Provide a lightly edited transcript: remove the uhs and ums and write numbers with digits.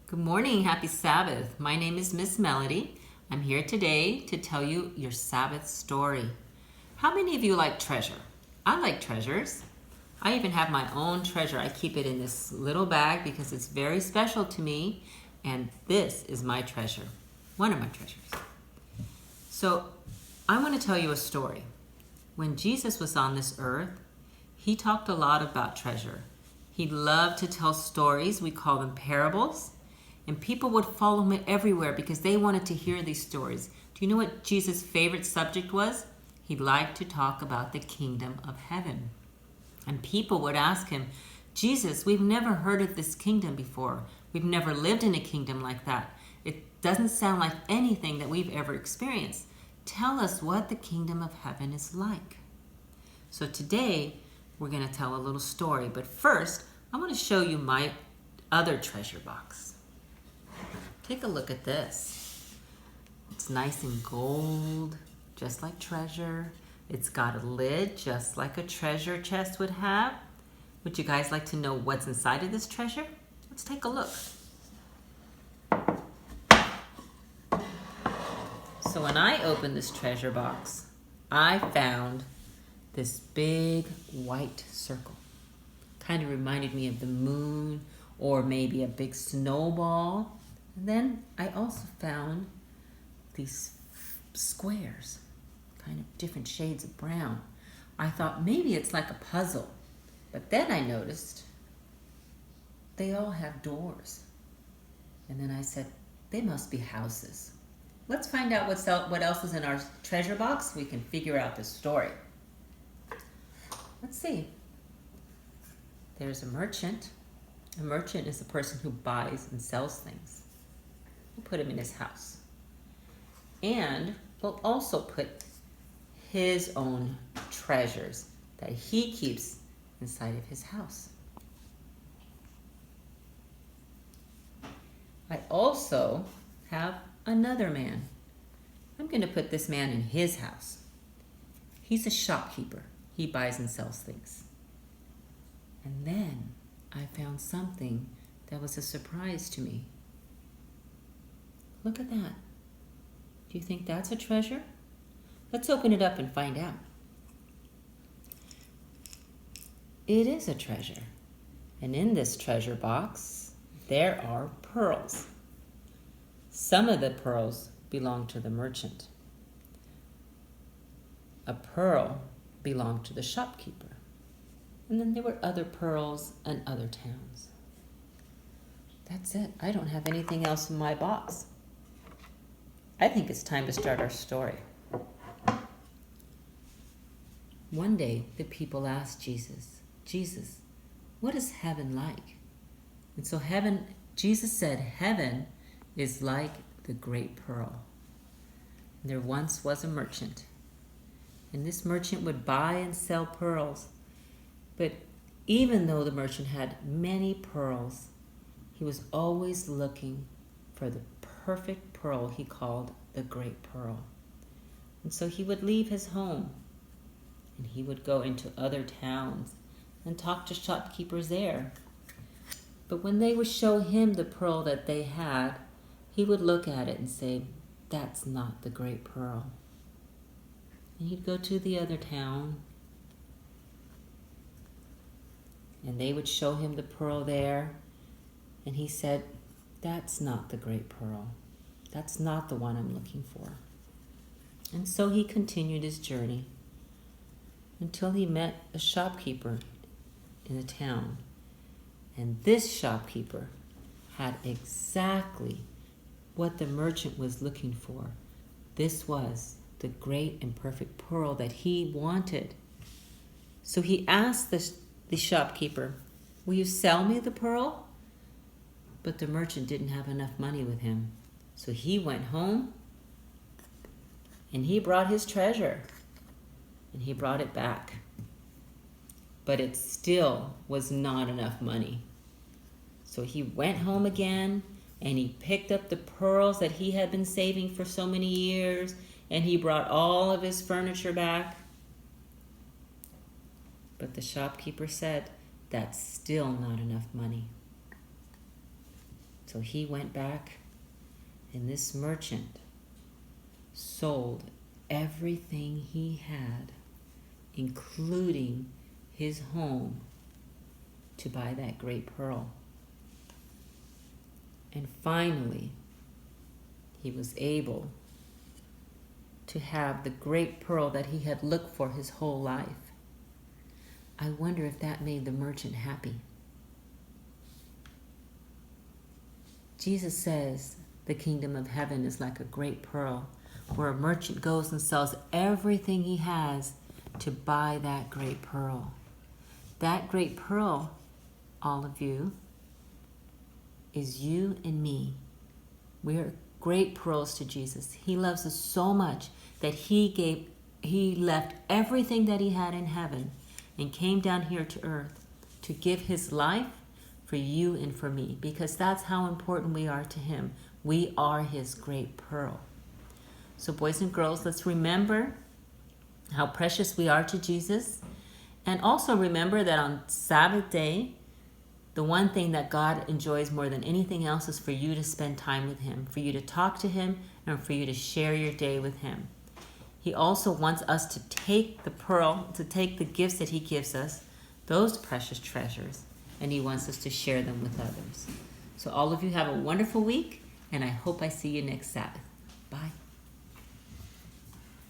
Good morning, happy Sabbath. My name is Miss Melody. I'm here today to tell you your Sabbath story. How many of you like treasure? I like treasures. I even have my own treasure. I keep it in this little bag because it's very special to me, and this is my treasure, one of my treasures. So I want to tell you a story. When Jesus was on this earth, he talked a lot about treasure. He loved to tell stories. We call them parables. And people would follow him everywhere because they wanted to hear these stories. Do you know what Jesus' favorite subject was? He liked to talk about the kingdom of heaven. And people would ask him, Jesus, we've never heard of this kingdom before. We've never lived in a kingdom like that. It doesn't sound like anything that we've ever experienced. Tell us what the kingdom of heaven is like. So today, we're going to tell a little story. But first, I want to show you my other treasure box. Take a look at this. It's nice and gold, just like treasure. It's got a lid, just like a treasure chest would have. Would you guys like to know what's inside of this treasure? Let's take a look. So when I opened this treasure box, I found this big white circle. Kind of reminded me of the moon or maybe a big snowball. And then I also found these squares, kind of different shades of brown. I thought maybe it's like a puzzle, but then I noticed they all have doors. And then I said, they must be houses. Let's find out what else is in our treasure box. We can figure out this story. Let's see. There's a merchant. A merchant is a person who buys and sells things. We'll put him in his house. And we'll also put his own treasures that he keeps inside of his house. I also have another man. I'm going to put this man in his house. He's a shopkeeper. He buys and sells things. And then I found something that was a surprise to me. Look at that. Do you think that's a treasure? Let's open it up and find out. It is a treasure. And in this treasure box, there are pearls. Some of the pearls belong to the merchant. A pearl belonged to the shopkeeper. And then there were other pearls and other towns. That's it. I don't have anything else in my box. I think it's time to start our story. One day, the people asked Jesus, what is heaven like? And so Jesus said, heaven is like the great pearl. And there once was a merchant. And this merchant would buy and sell pearls. But even though the merchant had many pearls, he was always looking for the perfect pearl he called the great pearl. And so he would leave his home and he would go into other towns and talk to shopkeepers there. But when they would show him the pearl that they had, he would look at it and say, that's not the great pearl. And he'd go to the other town and they would show him the pearl there, and he said, that's not the great pearl. That's not the one I'm looking for. And so he continued his journey until he met a shopkeeper in the town. And this shopkeeper had exactly what the merchant was looking for. This was the great and perfect pearl that he wanted. So he asked the shopkeeper, will you sell me the pearl? But the merchant didn't have enough money with him. So he went home and he brought his treasure and he brought it back. But it still was not enough money. So he went home again and he picked up the pearls that he had been saving for so many years, and he brought all of his furniture back. But the shopkeeper said, that's still not enough money. So So he went back, and this merchant sold everything he had, including his home, to buy that great pearl. And finally, he was able to have the great pearl that he had looked for his whole life. I wonder if that made the merchant happy. Jesus says the kingdom of heaven is like a great pearl, where a merchant goes and sells everything he has to buy that great pearl. That great pearl, all of you, is you and me. We are great pearls to Jesus. He loves us so much that he left everything that he had in heaven and came down here to earth to give his life for you and for me, because that's how important we are to him. We are his great pearl. So boys and girls, let's remember how precious we are to Jesus, and also remember that on Sabbath day, the one thing that God enjoys more than anything else is for you to spend time with him, for you to talk to him, and for you to share your day with him. He also wants us to take the pearl, to take the gifts that he gives us, those precious treasures, and he wants us to share them with others. So all of you have a wonderful week, and I hope I see you next Sabbath. Bye.